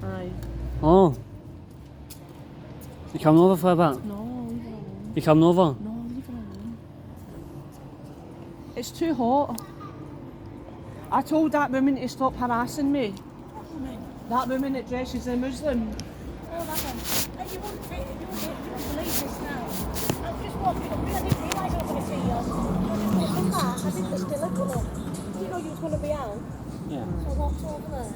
Aye. Oh. You coming over for a bit? No, leave her alone. You coming over? No, leave her alone. It's too hot. I told that woman to stop harassing me. That woman that dresses a Muslim. Oh, that one. You wouldn't believe this now. I was just walking up here. I didn't realise I was going to see you. I was just going to come back. I didn't still look at it. You know you was going to be out. Yeah. So I walked over there.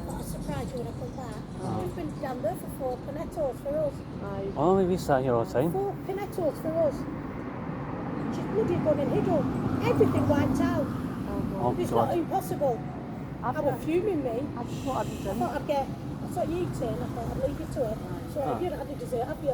But I was surprised you when I come back. We've been down there for 4 pinettos for us. Aye. Oh, we sat here all the time. 4 pinettos for us. She's bloody gone and hid them. Everything wiped out. Oh, It's God. not impossible. I was fuming me. I just thought I'd be I done. thought I'd get, I thought you'd eat it and I thought I'd leave you to it. So you don't have the dessert, have you?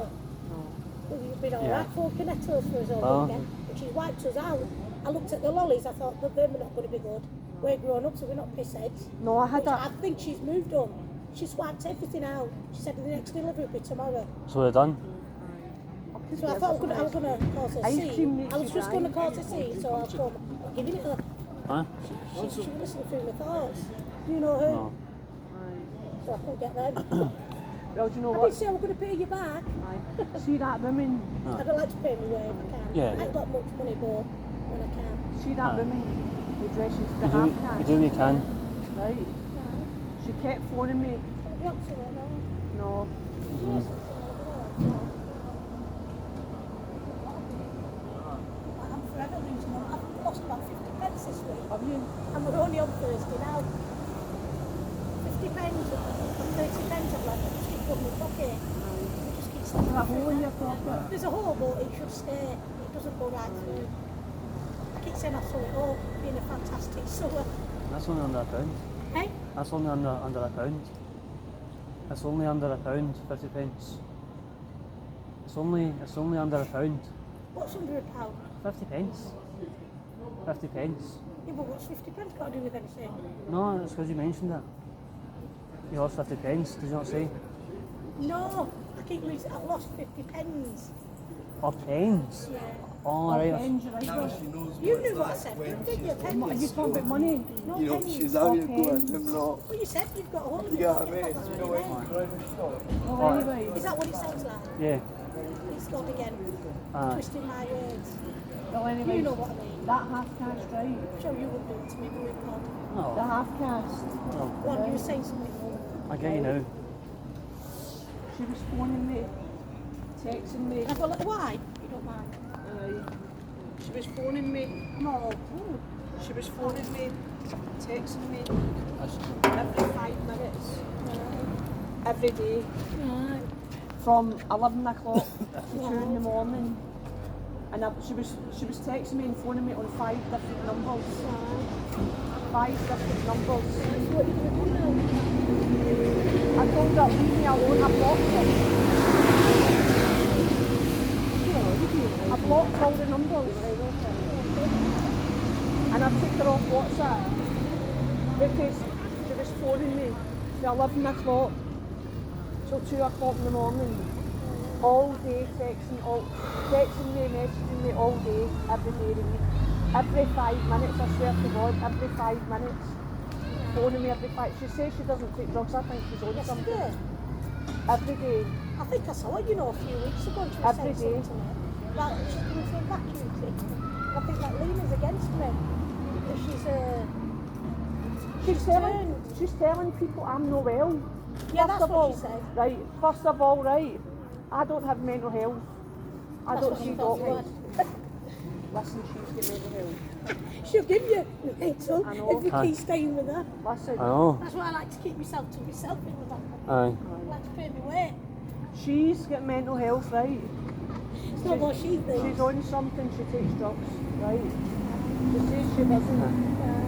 Well, you've been alright, 4 pinettos for us all weekend. But she's wiped us out. I looked at the lollies, I thought, look, they're not going to be good. We're grown up, so we're not pissheads. No, I had I that. think she's moved them. She's wiped everything out. She said the next delivery will be tomorrow. So we're done? So I thought I was going to cause a Ice scene. cream makes I was you just going to dry. cause a scene, so I'll come. I'm giving it her. Huh? She was listening through my thoughts. You know her. No. So I couldn't get them. Well, do you know I what? did say I was going to pay you back. Aye. See that woman? I'd like to pay me where I can. Yeah. I ain't got much money, but when I can. See that Aye. woman who dresses the You half do, caste? you do what you can. Right. She kept phoning me. What to it now? No. I'm forever losing them. I've lost about 50 pence this week. Have you? And we're only on Thursday now. 50 pence and 30 pence I've left. I just keep putting in my pocket. It just keeps There's a hole in your pocket. There's a hole, but it should stay. It doesn't go right through. I keep saying I saw it all, being a fantastic sewer. That's only under a pound. Hey? That's only under a pound. It's only under a pound, 50 pence. It's only under a pound. What's under a pound? 50 pence. 50 pence. Yeah, but what's 50 pence got to do with anything? No, it's because you mentioned it. You lost 50 pence, did you not say? No, I keep losing. I've lost 50 pence. Oh, pence? Yeah. Oh, right. Pens, right? You knew what I said, didn't you? Are you Pennies. talking about money? No You know, pennies. she's having a go at them lot. Well, you said you've got a hole in You your get what I pocket. mean? That's You what know you when meant. you drive in the store. Oh, anyway. Is that what it sounds like? Yeah. It's gone again. Twisting my words. Well, anyway. You know what I mean. That half caste, right? I'm sure you wouldn't do it to me, but it can't. No. The half caste. One, you were saying something. I get you now. She was phoning me, texting me. I thought, like, why? You don't mind. She was phoning me. No. She was phoning me, texting me every 5 minutes, every day, Right. from 11 o'clock to 2 in the morning. And she was texting me and phoning me on 5 different numbers. 5 different numbers. What are you going to do now? I told her, leave me alone, I blocked her. I blocked all the numbers. And I took her off WhatsApp because she was phoning me from 11 o'clock till 2 o'clock in the morning. All day texting me, messaging me all day, every day of the week. Every 5 minutes, I swear to God, every 5 minutes. Phoning me every 5. She says she doesn't take drugs, I think she's on something. Yesterday. Every day. I think I saw it, you know, a few weeks ago. She was Every saying day. something to me. Like, she's coming for a vacuum treatment. I think that Lena's against me. Because She's telling people I'm not well. Yeah, First that's of what all, she said. Right, first of all, right, I don't have mental health. I That's don't what see she thought you doctors. Listen, she's got mental health. She'll give you mental I know. if you keep staying with her. Listen, I know. That's why I like to keep myself to myself in the back. Aye. I like to pay my weight. she's got mental health, right? It's not what she thinks. She's on something, she takes drugs, right? She says she doesn't.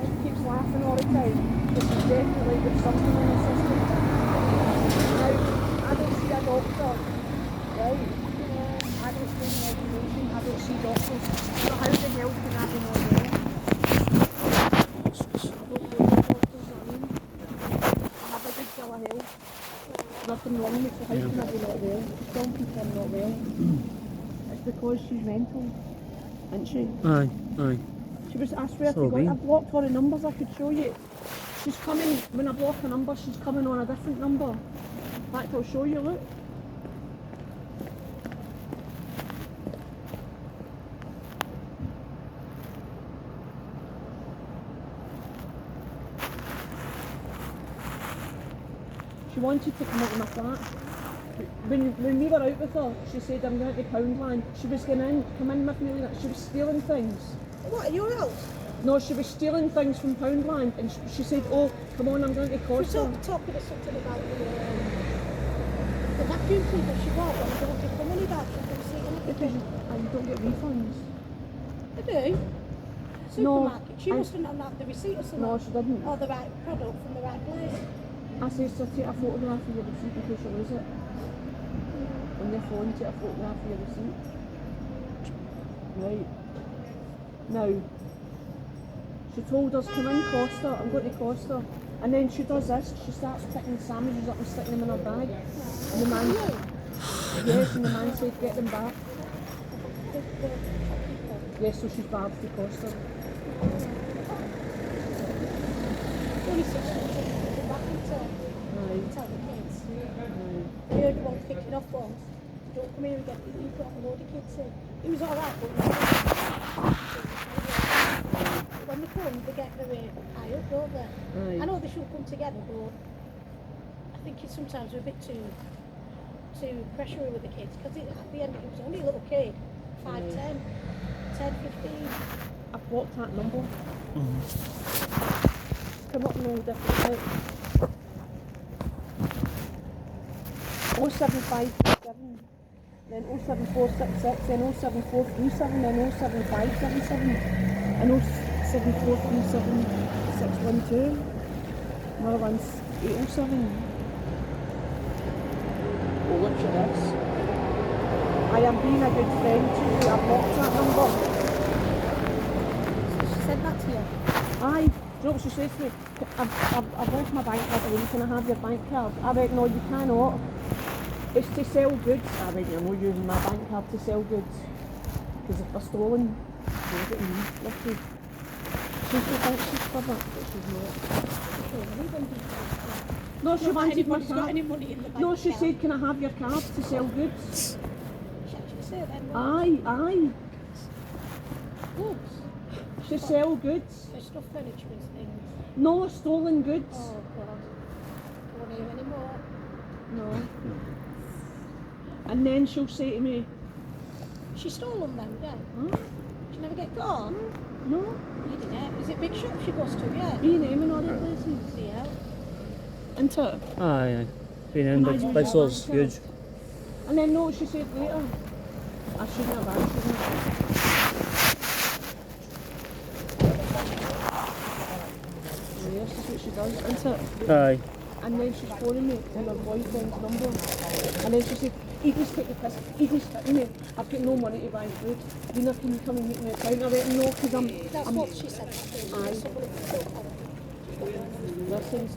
She keeps laughing all the time, but she's definitely got something in her system. Now, I don't see a doctor, right? I don't see medication, I don't see doctors. So how the hell can I be not well? I don't know what doctors are in. I have a good bill of health. Nothing wrong with me, so how can I be not well? Some people are not well. It's because she's mental, isn't she? Aye. Aye. She was, I swear So to God, we- I blocked all the numbers I could show you. She's coming, when I block a number, she's coming on a different number. In fact, I'll show you, look. She wanted to come out of my flat. When we were out with her, she said, I'm going to Poundland. She was going in, come in with me, like that. She was stealing things. What, at your house? No, she was stealing things from Poundland, and she said, oh, come on, I'm going to She Costa. was talking to something about the vacuum cleaner she bought, but I don't give the money back. I don't see Because anything. you don't get refunds. I do. No, Supermarket. She mustn't have had the receipt or something. No, she didn't. Or the right product from the right place. I said to her, take a photograph of your receipt in case you lose it. On your phone, take a photograph of your receipt. Right. Now, she told us, come in Costa, I'm going to Costa. And then she does this, she starts picking sandwiches up and sticking them in her bag. And the man, yes, and the man said, get them back. Yes, so she's bad to Costa. Only 6 months ago, back into Aye. tell the kids. Aye. I heard one kicking off once. Don't come here again, you've got a load of kids in. He was alright, but when they come, they get very high up, don't they? Aye. I know they should come together, but I think it's sometimes a bit too pressury with the kids, because at the end it was only a little kid, 5, Aye. 10, 10, 15. I've blocked that number. Come up in all different types. 07537, then 07466, then 07437, then 07577, and 07437 612. Another one's 807. Well, look at this. I am being a good friend to you. I've blocked that number. She said that to you. Aye, do you know what she says to me? I've lost my bank card away, can I have your bank card? I reckon, no, you cannot. It's to sell goods. I reckon you're not using my bank card to sell goods. Because if they're stolen, you'll get me, lucky. She thinks she's clever, but she's not. No, she wanted my Anybody's got card. any money in the bank No, she account. said, can I have your card to sell goods? She actually said that. Aye. Goods. She sell goods. For stuff, furniture and things. No, stolen goods. Oh God. Don't want to hear anymore. No. And then she'll say to me, She stole them then, yeah. huh? She never get caught. No, You didn't. Is it big shop she goes to? Yeah. E&M and all them places. Yeah. Into it. Aye. Been in big stores, huge. And then no, she said later, I shouldn't have answered it. Yes, that's what she does, isn't it? Aye. And then she's phoning me on her boyfriend's number. And then she said, Edie's take the piss, Edie's hitting me, I've got no money to buy food. Dina, can you come and meet me at town? I went, no, because That's I'm what she said. Aye. Listen, she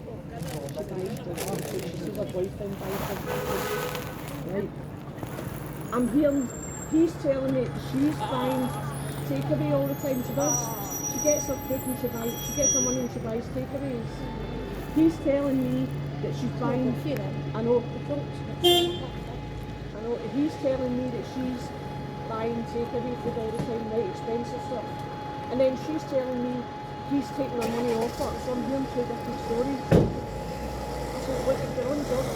buys the work, she says her boyfriend buys her food. Right. I'm hearing, he's telling me she's buying takeaway all the time. She does. She gets her food and she gets her money and she buys takeaways. He's telling me that she's buying, I know, he's telling me that she's buying takeaway food all the time, right, expensive stuff. And then she's telling me he's taking her money off her, so I'm hearing two different stories. I said, look, if you're on job,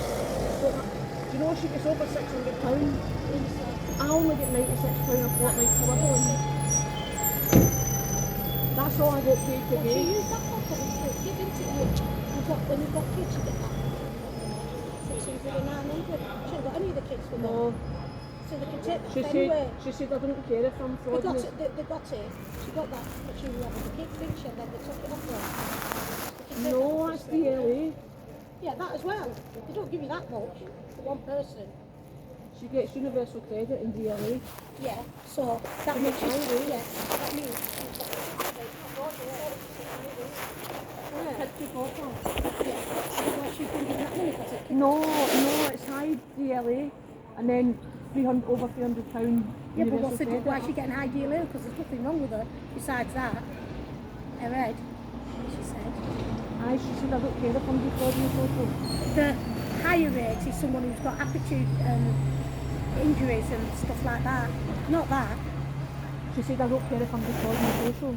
do you know she gets over £600? I only get £96 a fortnight to live on. That's all I got paid She today. used that one for the kid, didn't it? When you've got kids, you get that. 600 and 900. She ain't got any of the kids with them. No, So they can take that she anyway. said I don't care if I'm They got fraudulent. it. They got it. She got that, but she was having the kids, didn't she? And then they took it off her. They can take No, that that's straight away. DLA. Yeah, that as well. They don't give you that much for one person. She gets universal credit in DLA. Yeah, so that And makes it's you, highway. yeah, that means she's got Kids take off her. why she's been giving that money because it No, it's high DLA, and then over £300 yeah, but universal what's the, credit. why is she getting high deal because there's nothing wrong with her besides that. Her head, she said. Aye, she said I don't care if I'm defrauding social. The higher rate is someone who's got attitude injuries and stuff like that. Not that. She said I don't care if I'm defrauding social.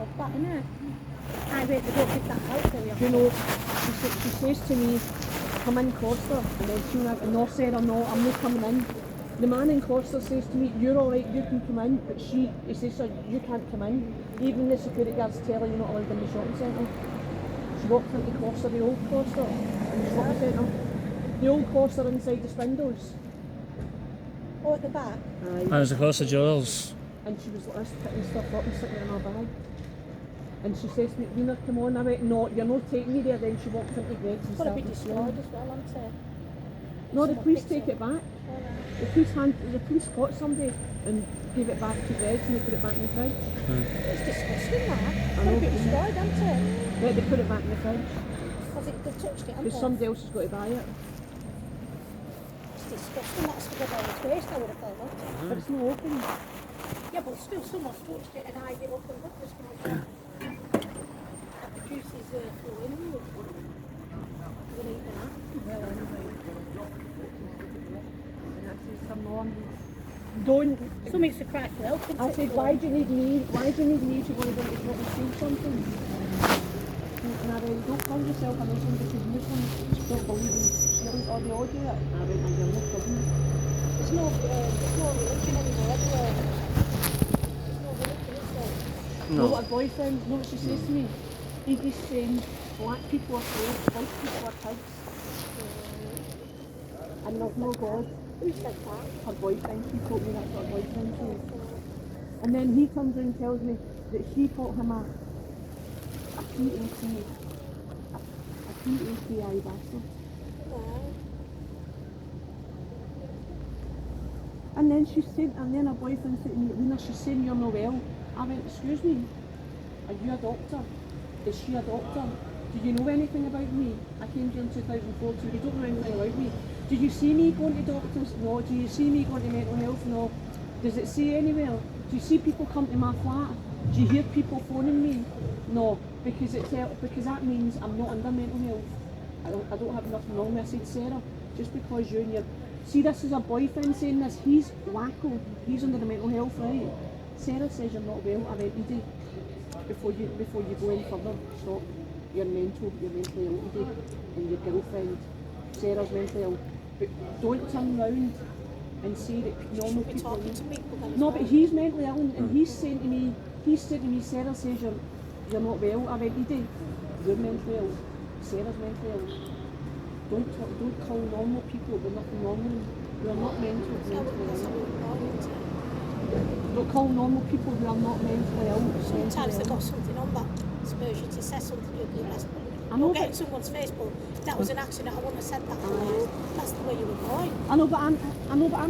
Of that, innit? High rate, they don't give that out to you. You know, she says to me, come in Costa, and then she went, no Sarah, no, I'm not coming in. The man in Costa says to me, you're alright, you can come in, but he says, sir, you can't come in. Even the security guards tell her you're not allowed in the shopping centre. She walked into Costa, the old Costa, in the shopping centre. The old Costa inside the spindles. Oh, at the back? Aye. And it's across the jewels. And she was like this, picking stuff up and sitting in her bag. And she says to me, Rena, come on. I went, no, you're not taking me there. Then she walked into Greg's and It's got to be started destroyed swearing. as well, hasn't it? No, the Someone police picks take it back. Alright. The police caught somebody and gave it back to Greg's and they put it back in the fridge. It's disgusting, that. It's I got to know, be but- destroyed, hasn't it? Right, they put it back in the fridge. Because they've touched it, haven't Because they? somebody else has got to buy it. It's disgusting. That's to go down its waste, I would have thought. But it's not open. Yeah, but still, someone's touched it and eyed it up and look, there's going to produces fluid in it. We'll eat that. Well, anyway. And I said, come on. Don't. Something's to cry for help. isn't I it, said, Flo? why do you need me? Why do you need me to go and steal something? And I went, don't call yourself a Muslim because Muslims don't believe in stealing or they all do it. And I went, and you're not kidding me. There's no religion anymore everywhere. There's no religion, is there? No, what her boyfriend, know what she says to me? He's saying black people are slaves, white people are pigs. And there's no God. Who said that? Her boyfriend, she told me that's what her boyfriend said. And then he comes in and tells me that she thought him a PACI bastard. Right. And then she said, and then her boyfriend said to me, Lena, she's saying you're not well. I went, excuse me, are you a doctor? Is she a doctor? Do you know anything about me? I came here in 2014, you don't know anything about me. Do you see me going to doctors? No. Do you see me going to mental health? No. Does it say anywhere? Do you see people come to my flat? Do you hear people phoning me? No. Because that means I'm not under mental health. I don't have nothing wrong with it. I said, Sarah, just because you and your... See, this is a boyfriend saying this. He's wacko. He's under the mental health, right? Sarah says you're not well. I went, Edie, before you go any further, stop. You're mentally ill, Edie, and your girlfriend, Sarah's mentally ill. But don't turn round and say that normal We're people... talking to people then. No, but he's mentally ill and he's saying to me, Sarah says you're not well. I went, Edie, you're mentally ill. Sarah's mentally ill. Don't call normal people with nothing wrong with them. Who are not mentally ill. Don't call normal people who are not mentally ill. Sometimes they've got something on that spurs you to say something ugly. I know, You'll get in but someone's Facebook. That was an accident. I wouldn't have said that. That's the way you were going. I know, but I'm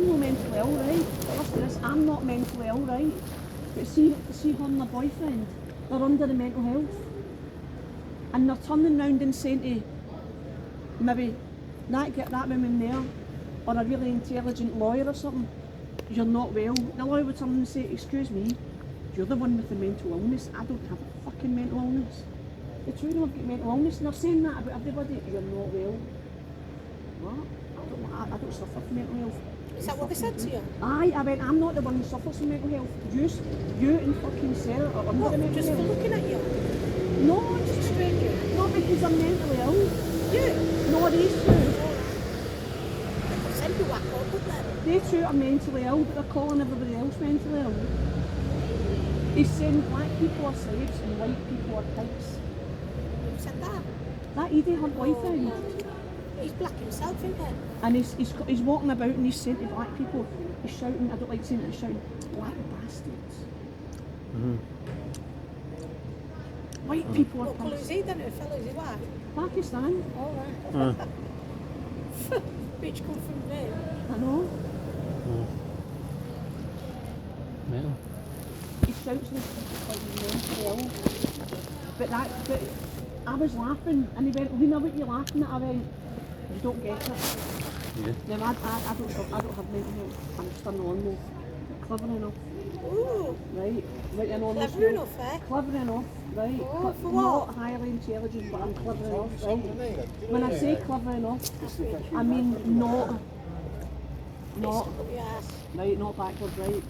not mentally ill, right? But listen to this, I'm not mentally ill, right? But see her and her boyfriend, they're under the mental health. And they're turning round and saying to maybe that woman there, or a really intelligent lawyer or something, you're not well. The lawyer would turn and say, excuse me, you're the one with the mental illness. I don't have a fucking mental illness. The two of them have got mental illness and they're saying that about everybody. You're not well. What? I don't suffer from mental health. Is that what they said to you? Aye, I went, I'm not the one who suffers from mental health. You and fucking Sarah are under What, the mental just for health. looking at you? No, Just a stranger? not because I'm mentally ill. You? No, these two. Send you whack up, wouldn't they? They two are mentally ill, but they're calling everybody else mentally ill. He's saying black people are slaves and white people are pigs. Who said that? That Edie, her boyfriend. He's black himself, isn't he? And he's walking about and he's saying to black people, he's shouting, I don't like saying it, he's shouting, black bastards. White people are What colour is pigs. he then? Who fellow is he white? Pakistan, All right. Bitch come from there. I know. Mental. He shouts this because he's mentally ill. But I was laughing and he went, Lena, what are you laughing at? I went, you don't get it. Yeah. Now, I don't have mental health. I'm just a normal, clever enough, Ooh. right? Right, I know I'm Clever enough, eh? Clever enough, right? Oh, for Not what? highly intelligent, but I'm clever enough, right? When I say clever enough, I mean not, Yes. right, not backwards, right?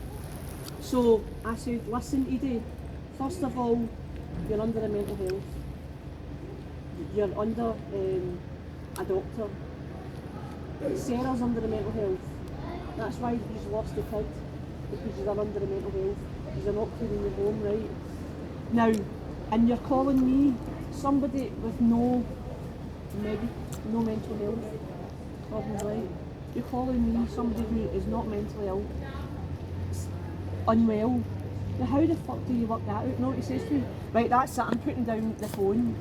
So I said, listen, Edie, first of all, you're under a mental health. You're under a doctor. Sarah's under a mental health. That's why he's lost the kid, because you're under a mental health. You're not cleaning your home, right? Now, and you're calling me somebody with no mental health problems, right? You're calling me somebody who is not mentally ill, unwell. Now how the fuck do you work that out? No, he says to me, right, that's it, I'm putting down the phone.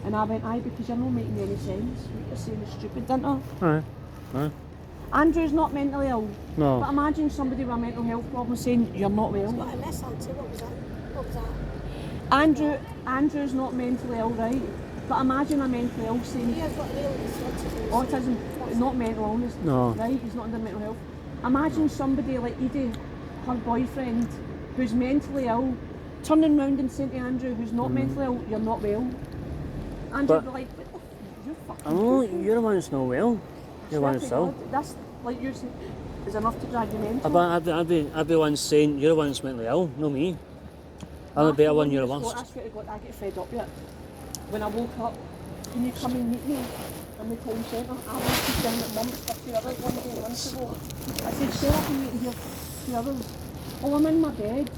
And I went, aye, because you're not making any sense. What you're saying is stupid, didn't I? Aye. Aye. Andrew's not mentally ill. No. But imagine somebody with a mental health problem saying you're not well. Got a mess on too. What was that? Andrew's not mentally ill, right? But imagine a mentally ill saying He has got an illness. autism, not mental illness. No. Right? He's not under mental health. Imagine somebody like Edie, her boyfriend, who's mentally ill, turning round and saying to Andrew, who's not mentally ill, you're not well. Andrew would be like, what the you're fucking I know, stupid. you're the one that's not well. You're the one that's ill. That's like you're saying, is enough to drag you mental. But I'd be the one saying you're the one that's mentally ill, no me. I'm the better one, you're the I worst. swear to God, I get fed up yet. When I woke up, can you come and meet me in the town centre? I went to down at Mum's for 2 hours one day months ago. I said, Sarah, I can meet you here for 2 hours. Oh, I'm in my bed.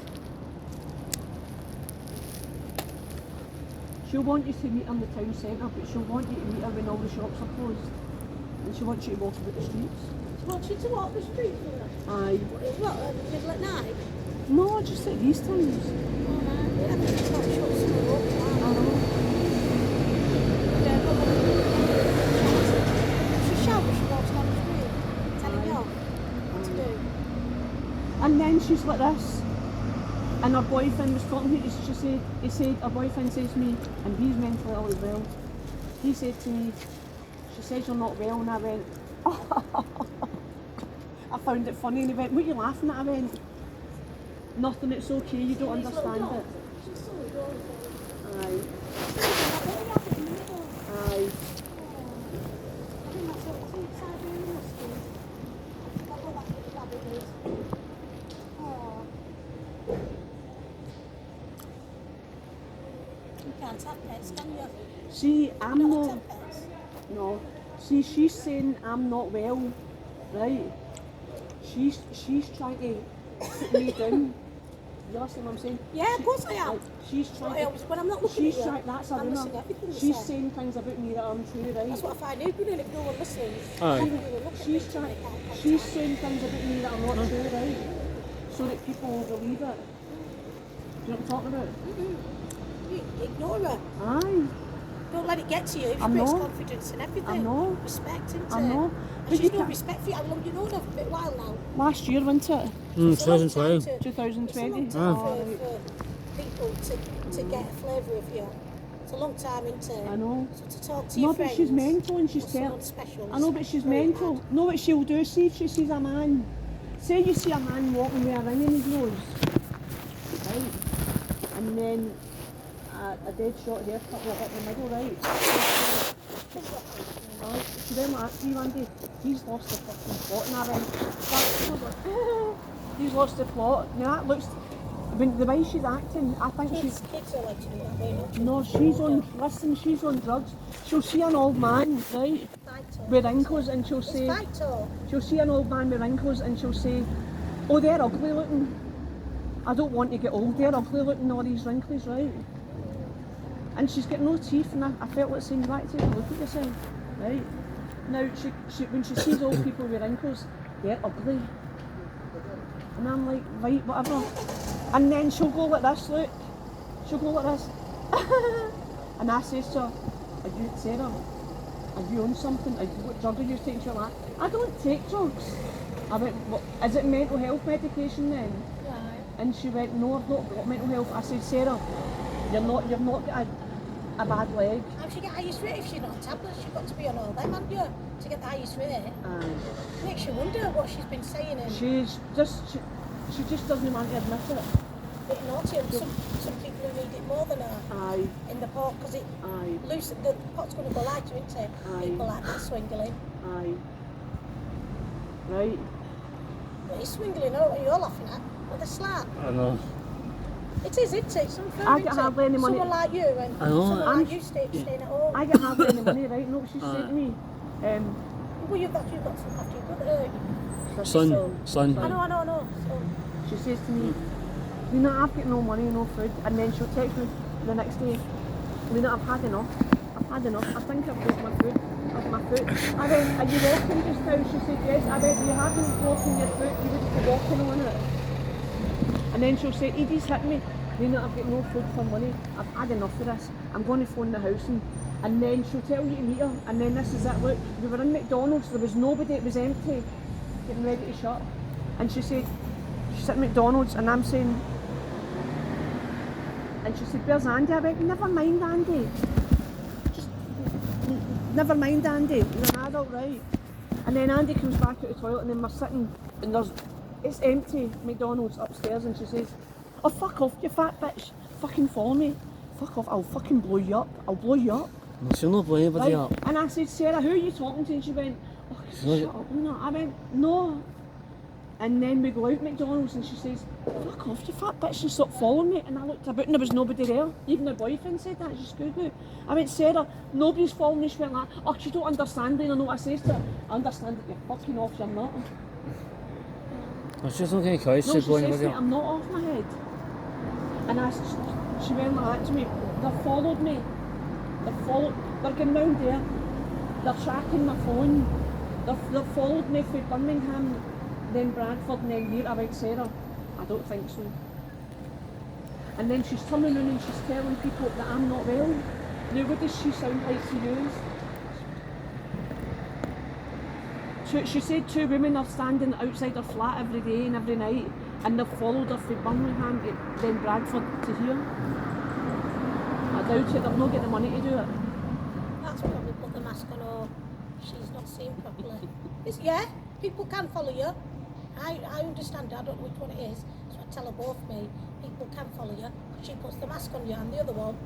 She'll want you to meet her in the town centre, but she'll want you to meet her when all the shops are closed. And she wants you to walk about the streets. She wants you to walk the street with her. Aye. What, middle at night? No, just at these times. Yeah, but it's not shut school up. I know. Yeah, but she shouts, she walks down the street, telling you what to do. And then she's like this. And her boyfriend was talking to me, he said, her boyfriend says to me, and he's mentally ill as well. He said to me, she says you're not well, and I went, I found it funny, and he went, what are you laughing at? I went, nothing, it's okay, you don't understand it. She's so adorable. Aye, aye. I think that's what the Siberian husky. I'll go back to the rabbit is. Oh. You can't have pets, can you? See, I'm You not, don't have pets. no, see, she's saying I'm not well, right? She's trying to put me down. You listen what I'm saying? Yeah, of course I am. Like, she's trying I always, when I'm not looking she's at you, trying, that's a I'm rumour. listening to everything you She's say. saying things about me that aren't true, right? That's what I find out, if no one listens. Aye. How can you look at She's me trying, and make eye she's contact? saying things about me that are not true, right? So that people will believe it. Do you know what I'm talking about? You ignore her. Aye, Don't let it get to you. It I breaks know. confidence and everything. I know. Respect, isn't I it? know. And But she's you no can't- respect for you. How long you known her for a bit while now? last year, wasn't it? It's a long time 2012. to- 2020. It's a long time Oh, right. for people to get a flavour of you. It's a long time, isn't it? I know. So to talk to No, your but friends. she's mental and she's or someone telling. special. I know, but she's very mental. bad. No, what she'll do, see if she sees a man. Say you see a man walking with a ring in his nose, right? And then a dead short haircut right up the middle, right? She then like asked me one day, he's lost the fucking plot, and I went, he's lost the plot. Now that looks, when the way she's acting, I think she's. Kids are like to do that, don't No, she's on, listen, she's on drugs. She'll see an old man, right, with wrinkles, and she'll It's say, fight talk. she'll see an old man with wrinkles, and she'll say, oh, they're ugly looking. I don't want to get old, they're ugly looking, all these wrinkles, right? And she's got no teeth, and I felt like saying, right, take a look at yourself, right? Now, she when she sees old people with wrinkles, they're ugly. And I'm like, right, whatever. And then she'll go like this, look. She'll go like this. And I says to her, are you, Sarah, are you on something? What drug are you taking? She's like, I don't take drugs. I went, what, is it mental health medication then? Right. And she went, no, I've not got mental health. I said, Sarah, you've not got a bad leg. How she get highest rate if she's not on tablets? She's got to be on all them, haven't you? To get the highest rate. And Makes you wonder what she's been saying and she just doesn't want to admit it. bit naughty, and some people who need it more than her Aye, in the pot, because it aye, the pot's going to go lighter, isn't it? Aye. People like that swingling. aye. Right. But he's swingling, I don't know what you're laughing at. With a slap. I know. It is, isn't it? Some I get hardly any money. Someone like you and I know, someone I'm- like you staying at home. I get hardly any money, right? No, she said to me, Well, you've got some after you've got it. Son. I know. So, she says to me, Lena, I've got no money, no food. And then she'll text me the next day, Lena, I've had enough. I think I've broke my foot. My foot. I went, are you walking just now? She said, yes. I went, you haven't broken your foot, you would be walking on it. And then she'll say, Edie's hit me. Lena, I've got no food for money. I've had enough of this. I'm going to phone the house. And then she'll tell you to meet her. And then this is it. Look, we were in McDonald's. There was nobody. It was empty. Getting ready to shut. And she said, she's at McDonald's. And I'm saying, and she said, where's Andy? I went, never mind Andy. Just, never mind Andy. You're an adult, right? And then Andy comes back out the toilet and then we're sitting and it's empty, McDonald's upstairs, and she says, oh fuck off you fat bitch, fucking follow me, fuck off, I'll fucking blow you up, I'll blow you up. No, she'll not blow anybody Right? up. And I said, Sarah, who are you talking to? And she went, oh shut up, Lena. I went, no. And then we go out McDonald's and she says, fuck off you fat bitch and stop following me. And I looked about and there was nobody there. Even her boyfriend said that, she's good now. I went, Sarah, nobody's following me. She went like, oh, you don't understand, Lena. I know what I says to her. I understand that you're fucking off your nut. No, she's not going to cry, No, she'll she blow says to anybody me, up. I'm not off my head. And she went like that to me. They followed me. They're going round there. They're tracking my phone. They've followed me through Birmingham, then Bradford, and then here. I went, Sarah, I don't think so. And then she's turning around and she's telling people that I'm not well. Now, what does she sound like to you? She said 2 women are standing outside her flat every day and every night, and they've followed her from Birmingham to then Bradford to here. I doubt it, they've not got the money to do it. that's probably put the mask on, or she's not seeing properly. Yeah, people can follow you. I understand, I don't know which one it is, so I tell her both me. People can follow you. She puts the mask on you, and the other one,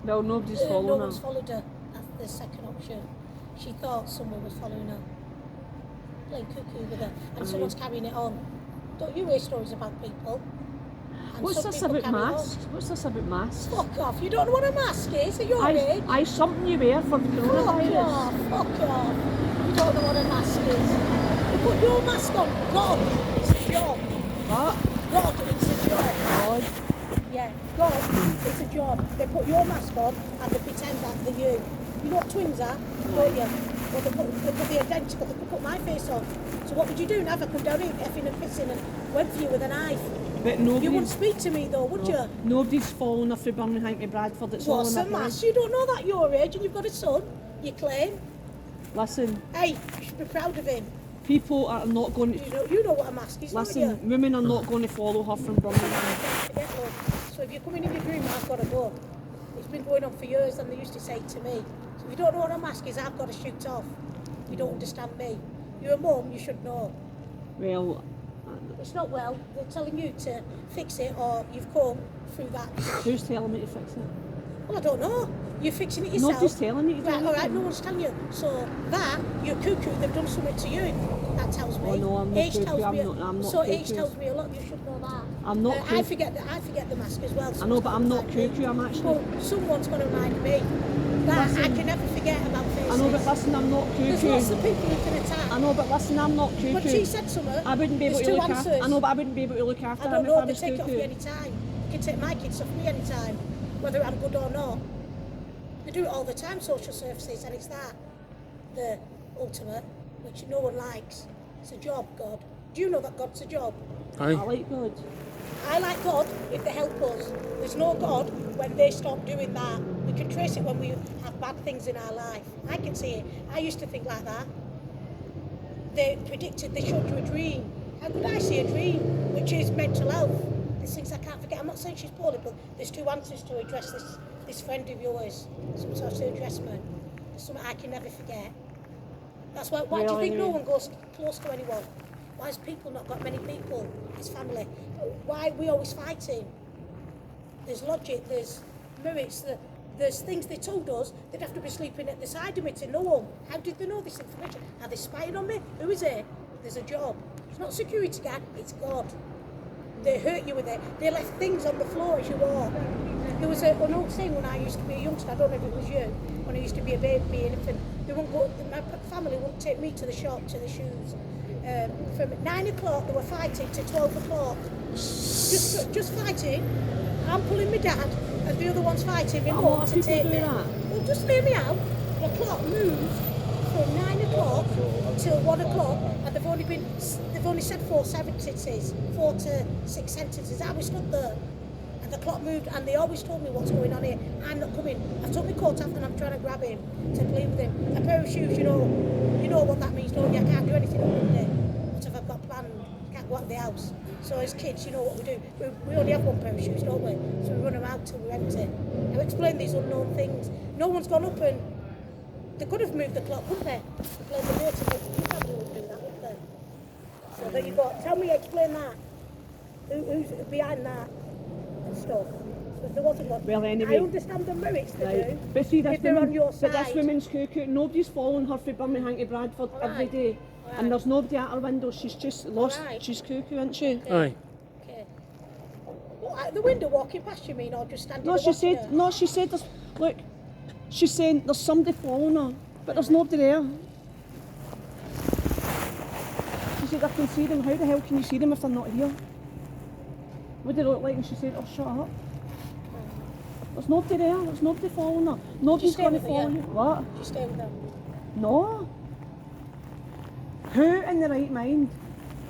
No, nobody's no following one's her. followed her. That's the second option. She thought someone was following her. Playing cuckoo with her, and someone's carrying it on. Don't you hear stories about people? And What's some this people about carry it on. masks? What's this about masks? Fuck off, you don't know what a mask is at your age? I something you wear for the coronavirus. Fuck off. You don't know what a mask is. You put your mask on. God, it's a job. What? God, it's a job. God. Yeah, God, it's a job. They put your mask on and they pretend that they're you. You know what twins are, don't you? Well, they put the identical, they could put my face on. So what would you do now if I come down here, effing and pissing and went for you with a knife? But You nobody, wouldn't speak to me though, would you? nobody's following her through Birmingham to Bradford. It's all What's in a her mask? head. You don't know that your age and you've got a son, you claim. Listen, Hey, you should be proud of him. people are not going to... You know what a mask is, don't you? Listen, women are not going to follow her from Birmingham. Forget love. So if you're coming in your dream, I've got to go. It's been going on for years and they used to say it to me. So if you don't know what a mask is, I've got to shoot off. You don't understand me. You're a mum, you should know. Well, It's not well, they're telling you to fix it or you've come through that. who's telling me to fix it? Well, I don't know. You're fixing it yourself. Nobody's telling you to do Right, all right, anything. no one's telling you. So that, you're cuckoo, they've done something to you. That tells me. Oh, no, I'm not Age cuckoo, tells me. I'm not so age cuckoo. tells me a lot, you should know that. I'm not I cuckoo. forget the mask as well. I know, but I'm not Sometimes I cuckoo, I'm actually... Well, someone's going to remind me that I can never forget about faces. I know, but listen, I'm not There's lots of cuckoo. people who can attack. I know, but listen, I'm not cuckoo. But she said something. I wouldn't be able There's to two look after... answers. I know, but I wouldn't be able to look after I him don't if I know, they was take it off you cuckoo. any time. You can take my kids off me any time, whether I'm good or not. They do it all the time, social services, and it's that, the ultimate, which no one likes. It's a job, God. Do you know that God's a job? I Aye. like God. I like God if they help us. There's no God when they stop doing that. We can trace it when we have bad things in our life. I can see it. I used to think like that. They predicted they showed you a dream. How could I see a dream? Which is mental health. There's things I can't forget. I'm not saying she's poorly, but there's two answers to address this friend of yours. Some sort of addressment. There's something I can never forget. That's why do you Well, think no anyway. one goes close to anyone? Why has people not got many people? His family. Why are we always fighting? There's logic, there's merits, there's things they told us they'd have to be sleeping at the side of me to know them. How did they know this information? Are they spying on me? Who is it? There's a job. It's not security guard, it's God. They hurt you with it. They left things on the floor as you walk. There was an old saying when I used to be a youngster, I don't know if it was you, when I used to be a baby, an infant, they wouldn't go, my family wouldn't take me to the shop, to the shoes. From 9 o'clock they were fighting to 12 o'clock. Just fighting. I'm pulling my dad and the other one's fighting me mum to take me. Well, just hear me out. The clock moved from 9 o'clock till 1 o'clock and they've only said 4 sentences, 4 to 6 sentences. I was stood there. The clock moved and they always told me what's going on here. I'm not coming. I've took my coat off and I'm trying to grab him to play with him. A pair of shoes, you know what that means, don't you? I can't do anything on Monday. What if I've got planned? I can't go out of the house. So as kids, you know what we do. We only have one pair of shoes, don't we? So we run them out till we're empty. Now explain these unknown things. No one's gone up and they could have moved the clock, couldn't they? To play the dirty, but you probably wouldn't do that, would they? So there you go. Tell me, explain that. Who's behind that? Stuff. If there wasn't one. Well, anyway, I understand the merits they do. But see, if they're on your side. But this woman's cuckoo. Nobody's following her from Birmingham to Bradford every day, and there's nobody at her window. She's just lost. She's cuckoo, isn't she? Aye. Okay. Well, at the window walking past, you mean, or just standing? No, she said. Her? No, she said. Look, she's saying there's somebody following her, but there's nobody there. She said I can see them. How the hell can you see them if they're not here? What did it look like? And she said, "Oh, shut up. There's nobody there. There's nobody following her. Nobody's going to follow you." What? Did you stay with them? No. Who in the right mind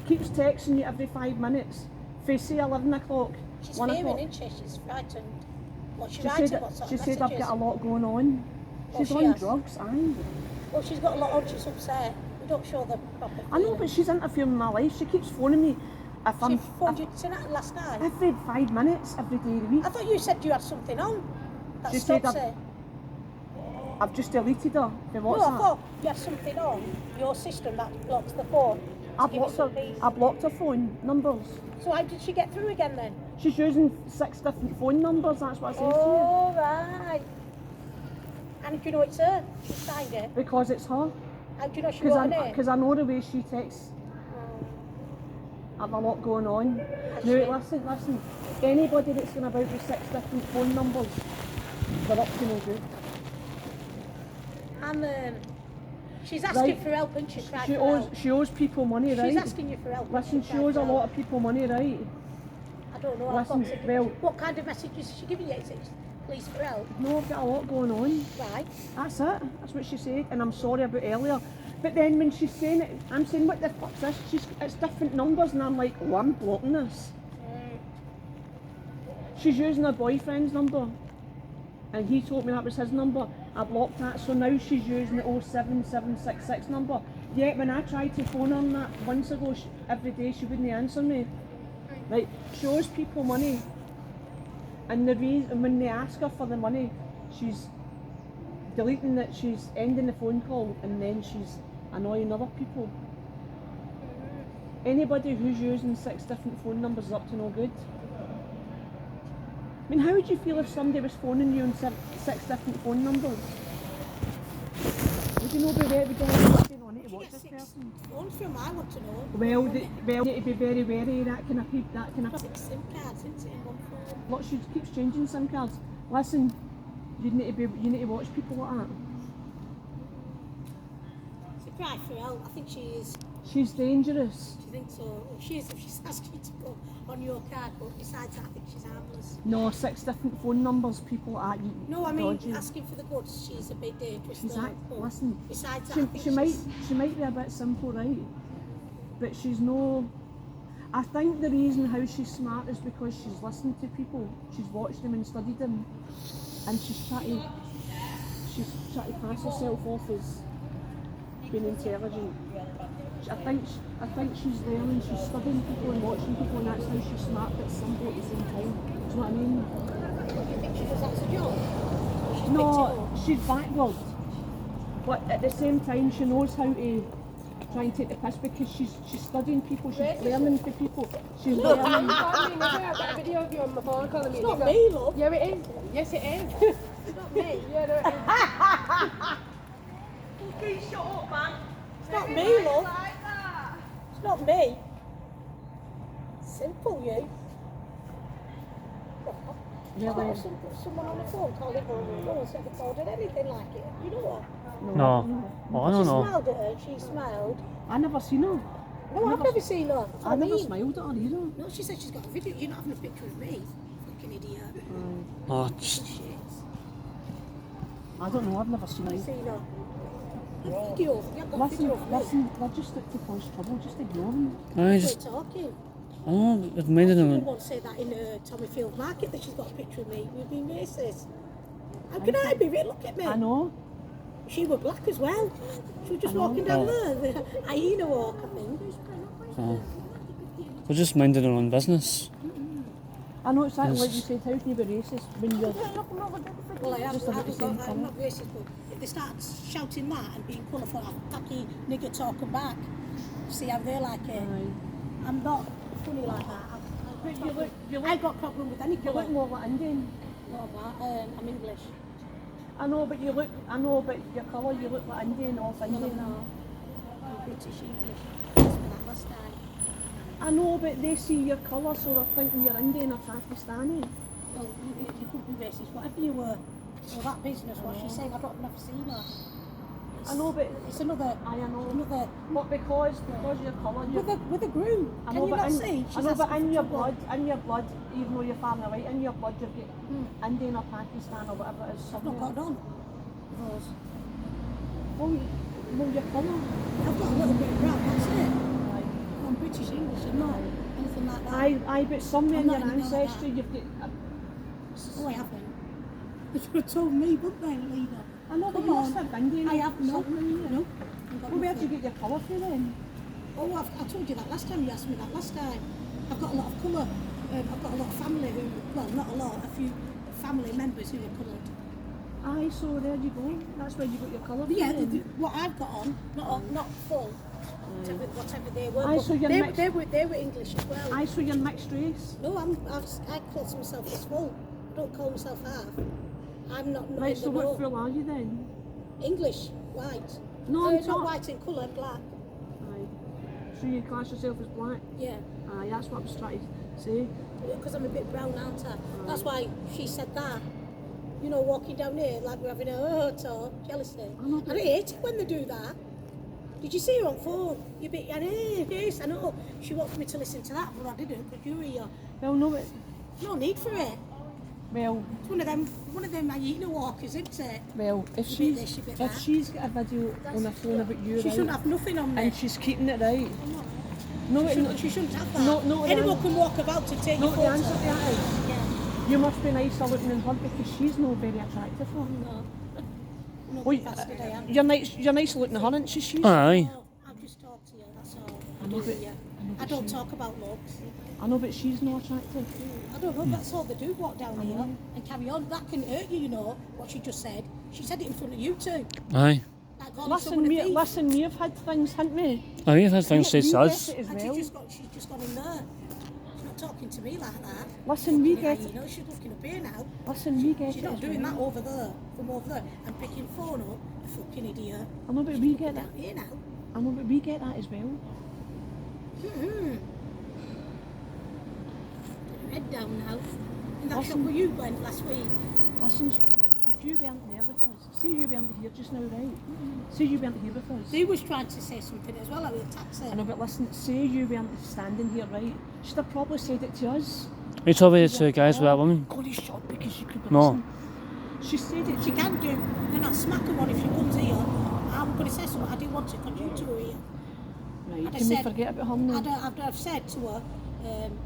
keeps texting you every 5 minutes? For say 11 o'clock, She's 1 fearing, o'clock. isn't she? She's frightened. What's she She writing? said, What sort she of said I've messages? got a lot going on. She's she on has? drugs, aye. Well, she's got a lot on. She's upset. We don't show the proper. I know, but she's interfering in my life. She keeps phoning me if She I'm phoned you tonight, last night. every 5 minutes, every day of the week. I thought you said you had something on. That She said stops it. I've just deleted her from No, I WhatsApp. thought you had something on your system that blocks the phone. I to give you blocked some her. peace. I blocked her phone numbers. So how did she get through again then? She's using 6 different phone numbers. That's what I said to Oh, right. And do you know it's her? She signed it. you. Because it's her. How do you know she wrote her name? Because I know the way she texts. I've a lot going on. Has Now, she? listen. Anybody that's going about with 6 different phone numbers, they're up to no good. And she's asking Right. for help, isn't she? Cry for help. She owes people money, right? She's asking you for help. isn't Listen, she? she Cry owes for a help. lot of people money, right? I don't know. Listen, I've got to- well- what kind of messages is she giving you? Is it please for help? No, I've got a lot going on. Right. That's it. That's what she said, and I'm sorry about earlier. But then when she's saying it, I'm saying, what the fuck's this? It's different numbers, and I'm like, oh, I'm blocking this. She's using her boyfriend's number, and he told me that was his number. I blocked that, so now she's using the 07766 number. Yet when I tried to phone her on that months ago, every day she wouldn't answer me. Right, she owes people money, and the reason when they ask her for the money, she's deleting it, she's ending the phone call, and then she's annoying other people. Anybody who's using 6 different phone numbers is up to no good. I mean, how would you feel if somebody was phoning you on 6 different phone numbers? Would you know about that? Would you have something on it to watch this person? Phones from I want to know. Well, you need to be very wary of that kind of people, that kind of... 6 SIM cards, isn't it, in one phone? Look, she keeps changing SIM cards. Listen, you need to watch people like that. She cried for help. I think she is. She's dangerous. Do you think so? Well, she is if she's asking you to go on your card, but besides that, I think she's harmless. No, 6 different phone numbers, people like that. No, I mean, dodgy. asking for the goods, she's a bit dangerous. She's though, act, but listen, besides that, I think she might be a bit simple, right? But she's no... I think the reason how she's smart is because she's listened to people, she's watched them and studied them, and she's trying to pass herself off as being intelligent. I think she's learning, she's studying people and watching people, and that's how she's smart but simple at the same time. Do you know what I mean? Do you think she does that as a job? She's No, she's backward, but at the same time she knows how to trying to take the piss because she's studying people, she's learning for people. She's Look, learning. you can't mean it. I've got a video of you on my phone calling me It's not nigger. me, love. Yeah, it is. Yes, it is. It's not me. Yeah, no, it is. It's not me, love. It's not me. Simple, you. Really? Someone on the phone called it home. No one's ever told her anything like it. You know what? No. Oh, I don't She know. smiled at her. She smiled. I never seen her. No, I've never seen her. That's what I never mean. smiled at her either. No, she said she's got a video. You're not having a picture of me. Fucking idiot. Oh, just, Shit. I don't know, I've never seen her. Seen her. A video. You've got a Listen, video of me. listen, they're just to cause trouble, just ignore them. I We're just, talking. oh, it reminded Someone him. once said that in Tommyfield Market that she's got a picture of me. We've been racist. How can I be? Look at me. I know. She was black as well. She was just I know. walking down there. The hyena walk, I think. Oh. They're just minding their own business. I know exactly Yes. like you said, how can you be racist when you're... Well, I have, Just about the same I'm colour. not racist, but if they start shouting that and being colourful, I'm tacky nigger talking back. See how they like it. Aye. I'm not funny like that. But you look, I've got problem with any you colour. look more like Indian. No, I'm English. I know, but you look, I know, but your colour, you look like Indian, all Indian. I'm British English. That's for that last time. I know, but they see your colour, so they're thinking you're Indian or Pakistani. Well, you could be racist, whatever you were. So that business, what she's saying, I've never seen her. I know, but It's another, I know. another, But because of your colour, you're... with a groom. I Can know, you but not in, see? I know, but asking in your for trouble. blood, even though you're family white, in your blood you've got Indian or Pakistan or whatever it is I've not somewhere. got none. Those. Well, your colour. I've got a little bit of brown, that's it. Aye. I'm British English, I'm not anything like that. Aye, but somewhere I'm in your not anything like ancestry that. you've got... Oh, I haven't. They should have told me, wouldn't they, Lena? I know, but Come you on. must have Indian I have no. something in you. No. I've got Well, where did you nothing. get your colour from then? Oh, I told you that last time. You asked me that last time. I've got a lot of colour. I've got a lot of family who, well, not a lot, a few family members who are coloured. Aye, so there you go. That's where you got your colour But yeah, from. what I've got on, not full, whatever they were. Aye, but so you're they, mixed. they were English as well. Aye, so you're mixed race. No, I class myself as full. I don't call myself half. I'm not Right, in so the know. what full are you then? English, white. No, I'm not not. white in colour, black. Aye. So you class yourself as black? Yeah, Aye, that's what I was trying to say. because I'm a bit brown, aren't I? That's why she said that. You know, walking down here like we're having a talk, jealousy. I know, I hate it when they do that. Did you see her on phone? You bit, yes, I know. She wanted me to listen to that, but I didn't because you were here. Well, no, but... No need for it. Well, It's one of them hyena walkers, isn't it? well, if You bit this, you bit that. she's got a video on her phone about you, She right, shouldn't have nothing on me. and she's keeping it right. No, She shouldn't have that. No, Anyone no. can walk about to take No, your the photo. answer to that is, Yeah. you must be nicer looking than her because she's not very attractive for her. No. No, Well, bastard I am. you're nice looking to her, isn't she? She's... Aye. Oh, I'll just talk to you, that's all. I know, but- Yeah. I know, I but don't she- talk about looks. I know, but she's not attractive. I don't know, that's all they do, walk down here and carry on. That can hurt you, you know, what she just said. She said it in front of you two. Aye. Like calling someone a thief. Listen, we've had things, haven't we? Aye, you've had things said We to get us. it as And well. she's just gone in there. She's not talking to me like that. Listen, we Yeah, get you it. know, she's looking up here now. Listen, we get She's it not as doing well. that over there, from over there, and picking phone up. Fucking idiot. I know, but we get that. Down here now. I know, but we get that as well. Mm-hmm. Head down now. And that shop Listen. where you went last week. Listen, if you weren't there with us, say you weren't here just now, right? Say you weren't here with us. They was trying to say something as well, like with the taxi. I know, but listen, say you weren't standing here, right? She'd have probably said it to us. You told me the two guys with that woman. God, he's shot because you could be No. listening. She said it She to can do. Then I'll smack her one if she comes here. I'm going to say something. I didn't want to because you two are here. Right, I'd can we said- forget about her now? I've said to her,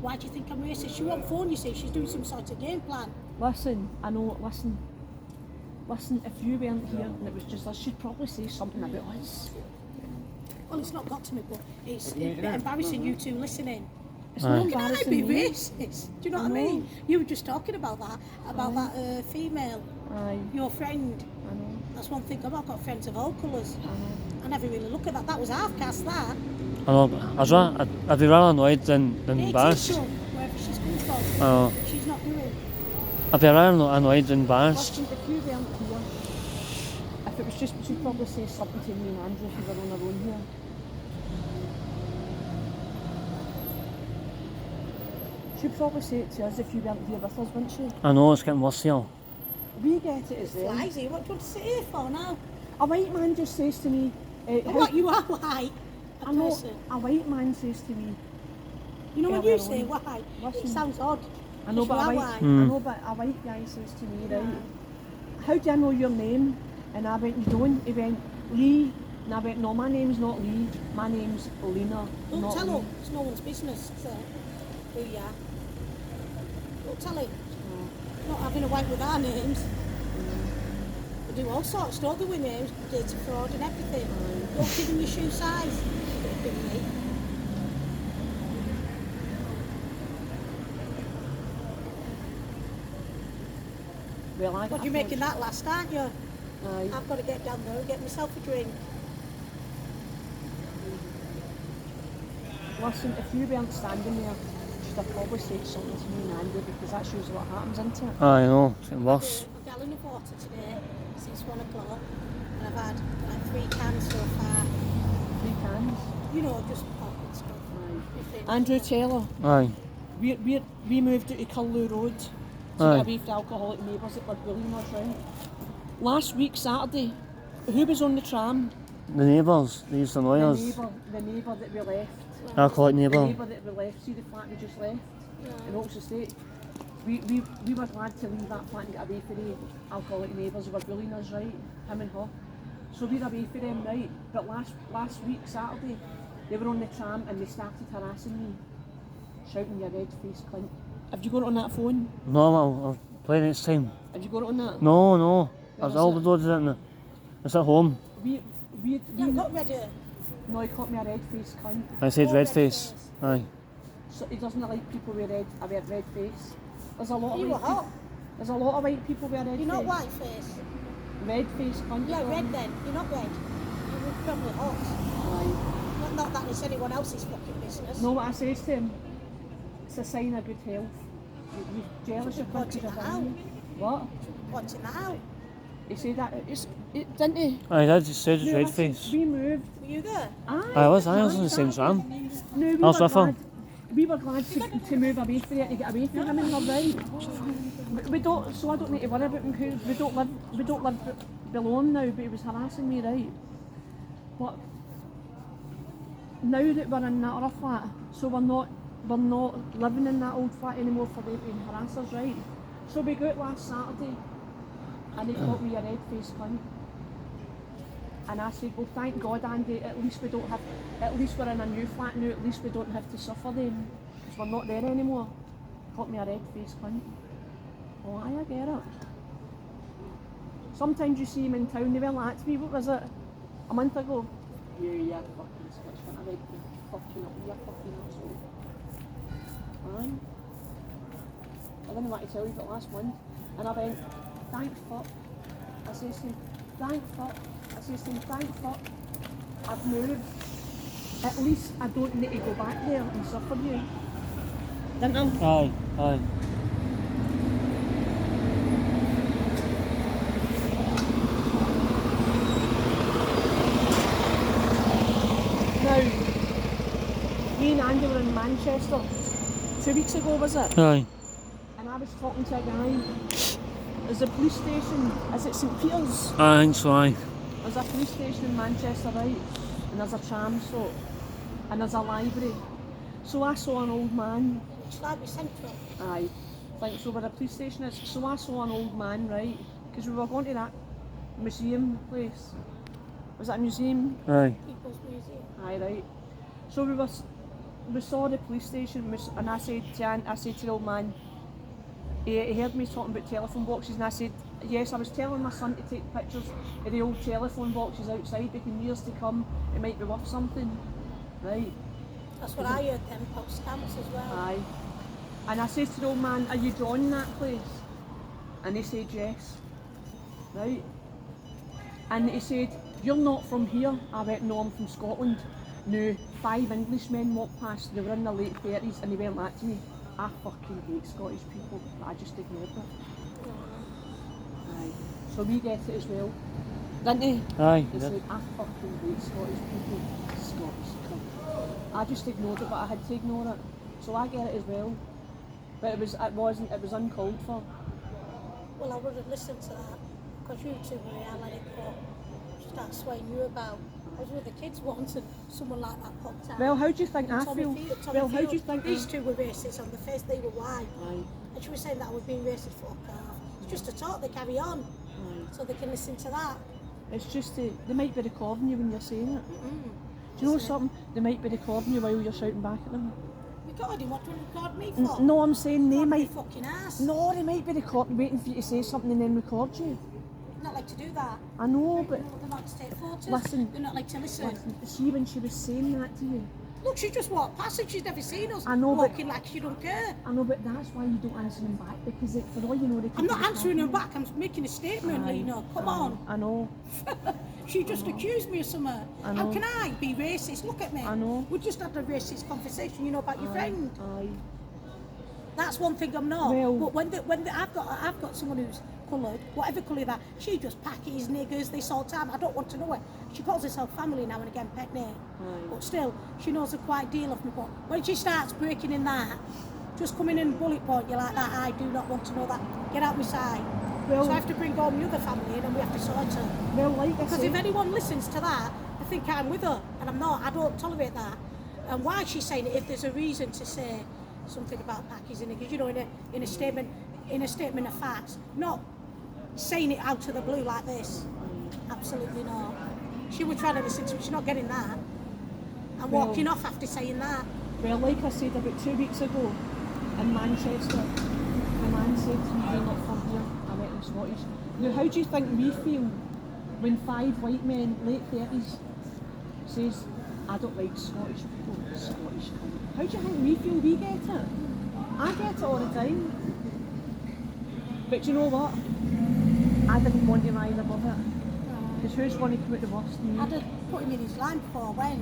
why do you think I'm racist? She won't phone, you see. She's doing some sort of game plan. Listen, I know, listen, if you weren't here and it was just us, she'd probably say something about us. Well, it's not got to me, but it's a bit embarrassing you two listening. It's Aye. not Can I embarrassing be me. racist? Do you know what I I know. mean? You were just talking about that female, Aye, your friend. I know, That's one thing. I've got friends of all colours. I know. I never really look at that. That was half cast, that. I know, but I'd be rather annoyed than embarrassed. Rachel, wherever she's come from. Oh. She's not doing. I'd be rather annoyed than embarrassed. Listen, if you weren't here, if it was just, she'd probably say something to me and Andrew if we were on our own here. She'd probably say it to us if you weren't here with us, wouldn't she? I know, it's getting worse here. We get it as well. Flies here. What do you want to sit here for now? A white man just says to me, What, you are white? A I know, person. a white man says to me, You know when Yeah, you well, say white, listen. it sounds odd. I know, Because but you a are white, white. I know, but a white guy says to me, right, how do I know your name? And I went, you don't? He went, Lee. And I went, no, my name's not Lee, my name's Lena. Don't not tell Lee. him. It's no one's business. So, who you are. Don't tell him. Not having a white with our names. They do all sorts, don't they, with names, data fraud and everything. Don't give them your shoe size. Could have been me. Well, I But you're making that last, aren't you? Aye. I've got to get down there and get myself a drink. Listen, if you weren't standing there, she'd have probably said something to me and Andrew because that's usually what happens, isn't it? I know, it's getting worse. A gallon of water today since 1 o'clock, and I've had like 3 cans so far. 3 cans. You know, just pop and stuff. Nothing. Andrew Taylor, Aye. we moved out to Cullew Road to Aye. get away from the alcoholic neighbours that were bullying us, right? Last week, Saturday, who was on the tram? The neighbours, they used to annoy us. The neighbour that we left. Alcoholic The neighbour. neighbour that we left, see the flat we just left in Oaks Estate. We were glad to leave that flat and get away from the alcoholic neighbours who were bullying us, right? Him and her. So we're away from them, right? But last week, Saturday, they were on the tram and they started harassing me, shouting, "You red-faced cunt." Have you got it on that phone? No, I'll play next time. Have you got it on that? No. Where I've is overloaded it in the... It's at home. We You got ready. no, he called me a red-faced cunt. I said Oh, red red face. face. Aye. So he doesn't like people with a red face. There's a lot You of were white hot. people. There's a lot of white people with a red You're face. not white face. Red-faced cunt. Yeah, red then. You're not red. You're probably hot. Aye. Not that it's anyone else's fucking business. Know what I says to him? It's a sign of good health. You're jealous of Pointing countries that of out. What? Pointing that out. He said that, didn't he? Aye, I just said it's No, red listen, face. We moved. Were you there? I was in the same tram. No, we I was were with her. glad. We were glad to move away from it, to get away from him and her, right? We don't, so I don't need to worry about him. We don't live below him now, but he was harassing me, right? But now that we're in that other flat, so we're not living in that old flat anymore for them to harass us, right? So we go out last Saturday, and he called me a red-faced cunt. And I said, well, thank God, Andy, at least we're in a new flat now, at least we don't have to suffer them, because we're not there anymore. Called me a red-faced cunt. Oh, aye, I get it. Sometimes you see him in town, they were like to me, what was it, a month ago? You're fucking Scotch cunt, I read you fucking up, you're fucking asshole. Aye. I didn't want to tell you but last month, and I went, thank fuck. I says to him, thank fuck. I says to him, thank fuck. I've moved. At least I don't need to go back there and suffer you. Didn't I? Aye. Now, me and Andy were in Manchester 2 weeks ago, was it? Aye. And I was talking to a guy. There's a police station, is it St Peter's? I think so, aye. There's a police station in Manchester, right? And there's a tram stop. And there's a library. So I saw an old man. It's Library Central. Aye. Like, so where the police station is. So I saw an old man, right? Because we were going to that museum place. Was that a museum? Aye. People's Museum. Aye, right. So we saw the police station, and I said to the old man, he heard me talking about telephone boxes, and I said, yes, I was telling my son to take pictures of the old telephone boxes outside, because in years to come, it might be worth something. Right. That's what I heard them post stamps as well. Aye. And I said to the old man, are you drawing that place? And he said yes. Right. And he said, You're not from here. I went, no, I'm from Scotland. Now, 5 Englishmen walked past, they were in their late 30s, and they went like to me, I fucking hate Scottish people, but I just ignored it. Aye. So we get it as well. Didn't he? Aye, He you said, did. I fucking hate Scottish people. Scottish cunt. I just ignored it, but I had to ignore it. So I get it as well. But it was uncalled for. Well, I would have listened to that because you two were I let it go. Start swaying you about. I was with the kids once and someone like that popped out. Well, how do you think I Tommy feel? Field- Tommy Well, how do you Field, think these two were racist on the face, they were white. Aye. And she was saying that I was being racist for off. It's just a talk, they carry on. Aye. So they can listen to that. It's just they might be recording you when you're saying it. Mm. Do you know something? They might be recording you while you're shouting back at them. Recording, what do you record me for? No, I'm saying they Record me might. fucking ass. No, they might be recording, waiting for you to say something and then record you. Not like to do that. I know, but They like to take photos. Listen. They not like to listen. see when she was saying that to you. Look, she just walked past and she's never seen us. I know, but- walking like she don't care. I know, but that's why you don't answer them back because for all you know they could I'm not be answering her recording back. I'm making a statement, Aye. Lena. Come on. I know. She just accused me of something. I How know. can I be racist? Look at me. I know. We just had a racist conversation, about your friend. Aye. That's one thing I'm not. Well- but when I've got someone who's coloured, whatever colour that, she just packies niggers this all the time. I don't want to know her. She calls herself family now and again, pet name. Aye. But still, she knows a quite deal of me. But when she starts breaking in that, just coming in and bullet point you like that, I do not want to know that. Get out my side. Well- So I have to bring home the other family in and we have to sort her. Well, like I Because said, if anyone listens to that, I think I'm with her, and I'm not. I don't tolerate that. And why she's saying it, if there's a reason to say something about packies and niggers, in a statement of facts, not saying it out of the blue like this. Absolutely not. She was trying to listen to me. She's not getting that. I'm Well- walking off after saying that. well, like I said about 2 weeks ago in Manchester, the man said to me, "You're not from here." I went in Scottish. Now, how do you think we feel when 5 white men, late 30s, says, "I don't like Scottish people, Scottish cunt"? How do you think we feel? We get it. I get it all the time. But you know what? I didn't want to rise above it. Because who's going to come out the worst in me? I'd have put him in his line before when.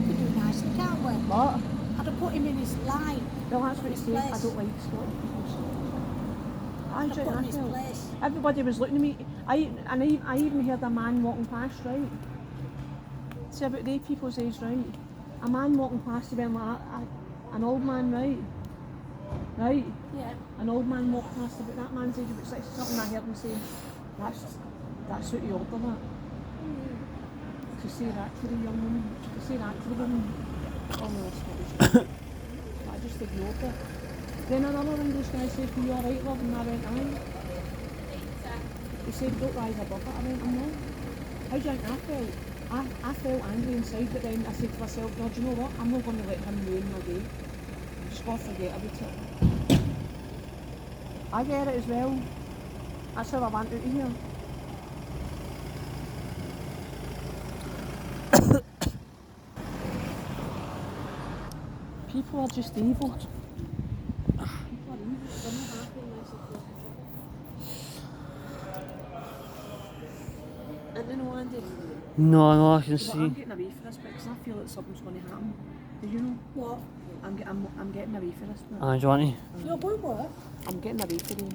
We could do it nicely, can't we? What? I'd have put him in his line. Well, that's what it His says. I place. don't like Scottish people. I I'd have put him in his felt. place. Everybody was looking at me. I even heard a man walking past, right? See about the people's age, right? A man walking past, he went like, an old man, right? Right? Yeah. An old man walked past about that man's age, about 60 something. I heard him say, that's what you order that. To say that to the young woman, to say that to the woman. Oh no, Scottish. I just ignored it. Then another English guy said, "Are you alright, love?" And I went, "Aye." He said, "Don't rise above it." I went, "I'm not." How do you think I felt? I felt angry inside, but then I said to myself, "God, you know what? I'm not going to let him ruin my day. I'm just going to forget about it." I get it as well. That's how I went out of here. People are just evil. People are evil. They're not happy unless they're positive. And you know, Andy, No, I can but see. I'm getting away for this bit because I feel that something's going to happen. Do you know? What? I'm getting away for this bit. Aye, do you want to? You're going where? I'm getting away for them.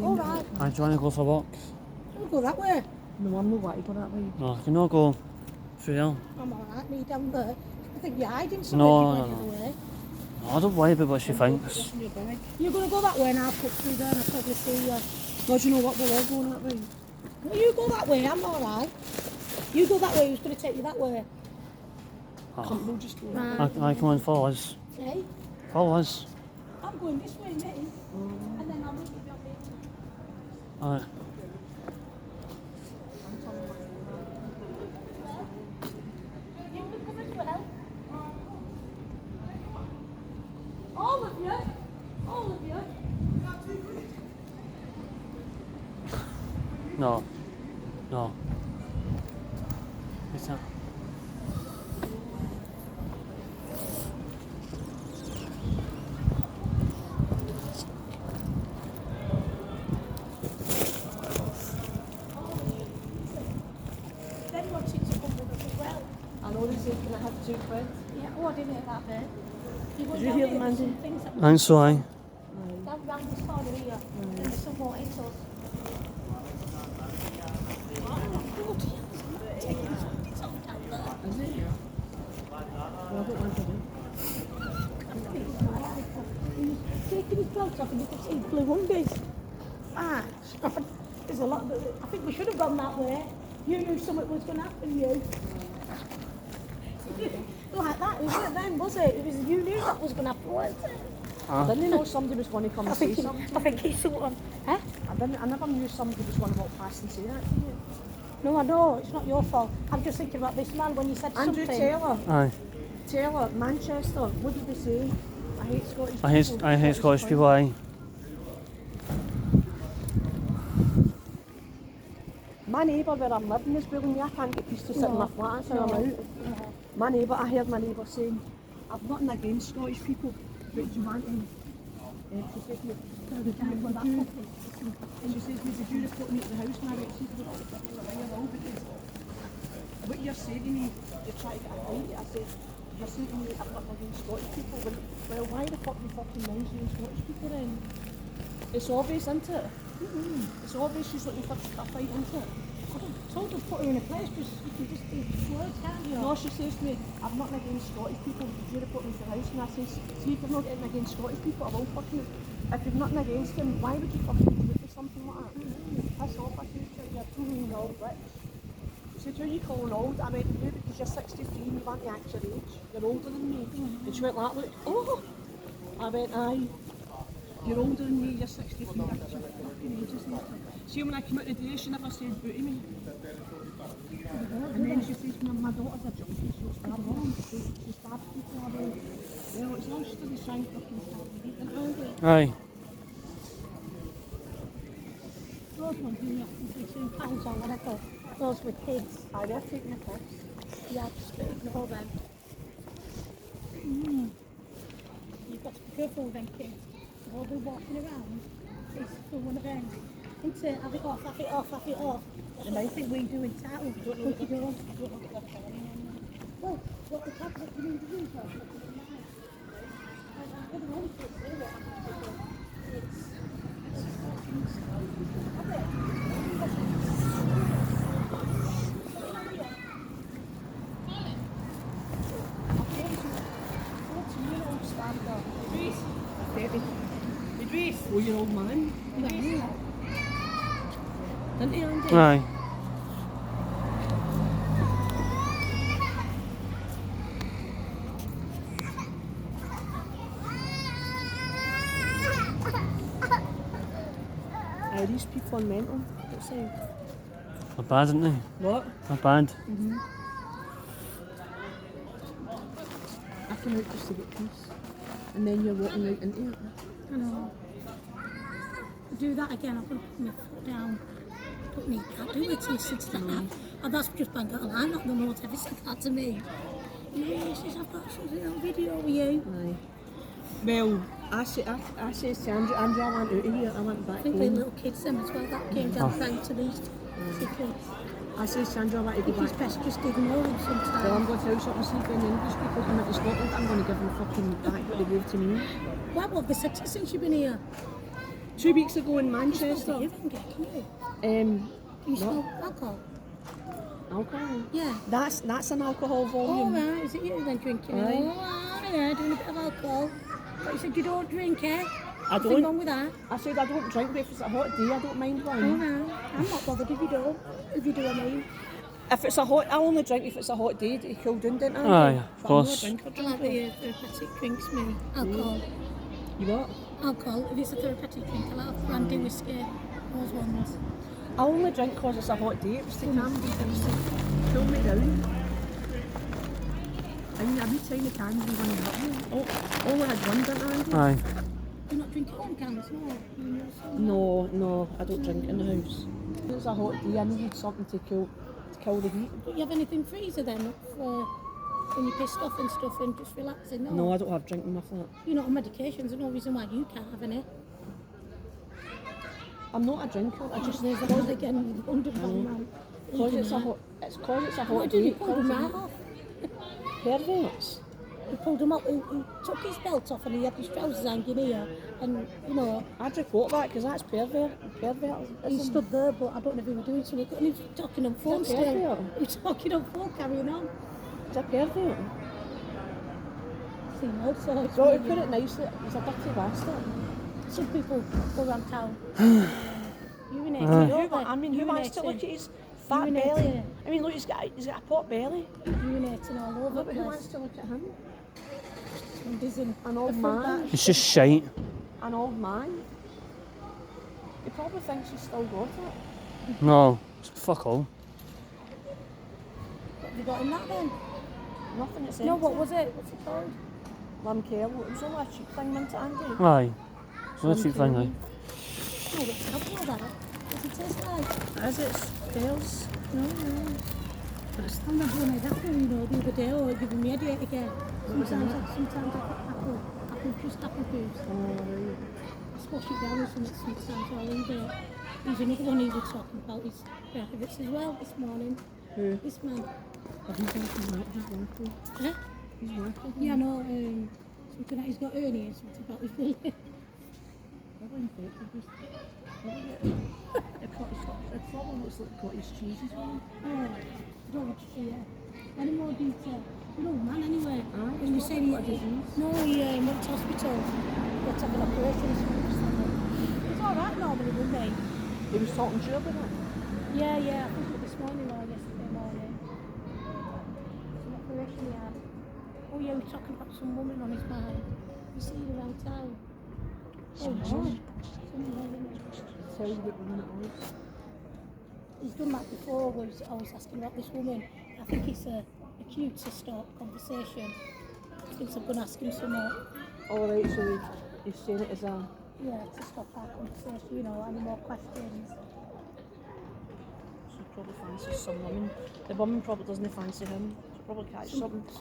All right. Aye, do you want to go for a walk? Don't go that way. No, I'm not going to go that way. No, can you not go through here? I'm all right, me down there. I think you're hiding No, somewhere. no, You're going no. the other way. No, don't worry about what she thinks. What's in your bag? You're going to go that way and I'll put through there and I'll probably see you. God, you know what? We're all going that way. Well, you go that way, I'm all right. You go that way, who's going to take you that way? Come, we'll just go that way. Right. Aye, come on, follow us. Hey, Follow us. I'm going this way, mate. And then I'll meet you down there. Aye. You can come as well. All of you. All of you. No. No. What's that? I know they say, can I have £2? Yeah, oh, I didn't hear that bit. Did you hear them, Andy? And so I. That round this corner here, there's some more into us. Is it? Well, I don't want to do. Taking his clothes off and you can see blue undies. Ah, there's a lot of I think we should have gone that way. You knew something was going to happen, you. Like that, it wasn't then, was it? It was you knew that was going to happen, wasn't it? I didn't know somebody was going to come and say something. I think he's sort of, eh? I never knew somebody was going to walk past and say that to you. No, I know, it's not your fault. I'm just thinking about this man when you said Andrew something. Taylor. Aye. Taylor, Manchester. What did they say? I hate Scottish people. I hate Scottish people, aye. My neighbour where I'm living is bullying me. I can't get used to sitting in my flat, so I'm out. My neighbour, I heard my neighbour saying, I've nothing against Scottish people, but do you want to? She says, and she says, did you report me to the house? And I went, see, because what you're saying to me, you're trying to get a fight. I said, you're saying to me I've nothing against Scottish people. Well, why the fuck do you fucking mention Scottish people then? It's obvious, isn't it? It's obvious she's looking for a fight, isn't it? I told her to put her in a place, just you can just do words, can't you? No, she says to me, I've nothing against Scottish people, did you report me to the house? And I says, see, if you're not getting against Scottish people, I will fucking, if you've nothing against them, why would you fucking do it for something like that? Piss off, I says, you're too old rich. She said, who are you calling old? I went, you, because you're 63 and you want to act your age. You're older than me. And she went like, look, oh! I went, aye. You're older than me, you're 63, that's your fucking ages. See, when I came out today, she never said boo to me. And then she says, my daughter's a junkie, she'll stab them. She stabs people. I went, well, it's all still the same fucking stuff. Aye. Those ones, you have to see £2 on whatever. Those with kids. Aye, they're taking the piss. Yeah, just ignore them. You've got to be careful with them kids. They'll be walking around. It's for one of them. It's have it off, have it off, have it off. And I think we do in town. We don't know what they're doing. Well, what the cabinet can do is Idris, 4-year-old man. Didn't he, Andy? Aye. These people are mental. What's saying? They're bad, aren't they? What? They're bad. I came out just to get peace. And then you're walking out into it. I know. Do that again, I'm going to put my foot down. Don't need that, do it, listen to that. And that's just bang out a line, not the note ever said that to me. Yeah, she says, I've got something on video with you. Aye. Well, I says to Andrew, I went out of here, I went back I think home. they little kids them as well, that came down trying to these kids. I says to Andrew, I want to I go think it's back. best just ignore them Well, I'm sometimes. going to tell you something, see if any English people come into Scotland, I'm going to give them fucking back what they gave to me. What have they said to you since you've been here? 2 weeks ago in Manchester, You haven't get, can you? um, Do you smell alcohol? alcohol. Yeah. That's an alcohol Oh, volume. right, is it you then drinking? Aye. Oh, yeah, doing a bit of alcohol. But you said you don't drink, eh? I Nothing don't. wrong with that. I said I don't drink, but if it's a hot day, I don't mind Oh, one. no. I'm not bothered if you don't. If you do, I mean. If it's a hot, I only drink if it's a hot day to cool down, don't I? Aye, of But course. I'm not a drinker. I like the therapeutic drinks, me. Alcohol. You what? Alcohol. If it's a therapeutic drink, I like brandy, whiskey, those ones. I only drink because it's a hot day. It was to calm me, it was to cool me down. I mean, every time the cans was going to hurt me. Oh, only had one, didn't I, Andy? Aye. You're not drinking on cans, no? No, I don't drink in the house. If it's a hot day, I needed something to kill the heat. Do you have anything freezer then for when you're pissed off and stuff and just relaxing? No, I don't have drinking with that. You're not on medications, there's no reason why you can't have any. I'm not a drinker. I just There's those again, £100 man. because it's a hot. It's because it's a What hot do day. you it pull kills them the right heat. off? perverts. He pulled him up, he took his belt off and he had his trousers hanging here. And, you know, I'd report that because that's pervert. he stood there, but I don't know if he was doing something. And he was talking on phone Is that still. pervert? He was talking on phone, carrying on. Is that pervert? Seen all sorts. So to put it nicely, he's a dirty bastard. Some people go around town. Urinating. Who wants to look at his fat belly? I mean, look, he's got a pot belly. Urinating all over the But who wants place. to look at him? An old man. It's just shite. An old man. He probably thinks he's still got it. No, it's fuck all. What have you got in that then? Nothing, it's No, empty. what was it? What's it called? Lam Kerl. It was only a cheap thing, wasn't it, Andy? Aye. It's not a cheap thing, aye. No, what's it called that? What's it taste like? Is it? Pearls? No. But it's still not one after, you know, the other day, or giving me a headache again. Sometimes I apple just apple juice. Oh, right. I squash it down with something sometimes, I'll leave it. There's another one he was talking about, his benefits as well this morning. Who? This man. I think he's working. Huh? He's working. Yeah, no, something like he's got hernias, something about his belly. Probably infected. It probably looks like cottage cheese as well. Oh, I don't want to see it. Any more detail? An old man anyway. Aye, And you say he, what a disease. no, he went to hospital. Got to have an operation. He's all right normally, wouldn't he? He was talking to you about it. Yeah, I think it was this morning or yesterday morning. It's an operation he had. Oh yeah, we were talking about some woman on his mind. You see her around town. Oh no. Some woman. Tell you what woman it was. He's done that before, was I was asking about this woman. I think it's a cue to start conversation. I think I'm going to ask him some more. Alright, so he's saying it as a... Yeah, to stop our conversation, you know, any more questions. She probably fancies some woman. The woman probably doesn't fancy him. She'll probably catch something.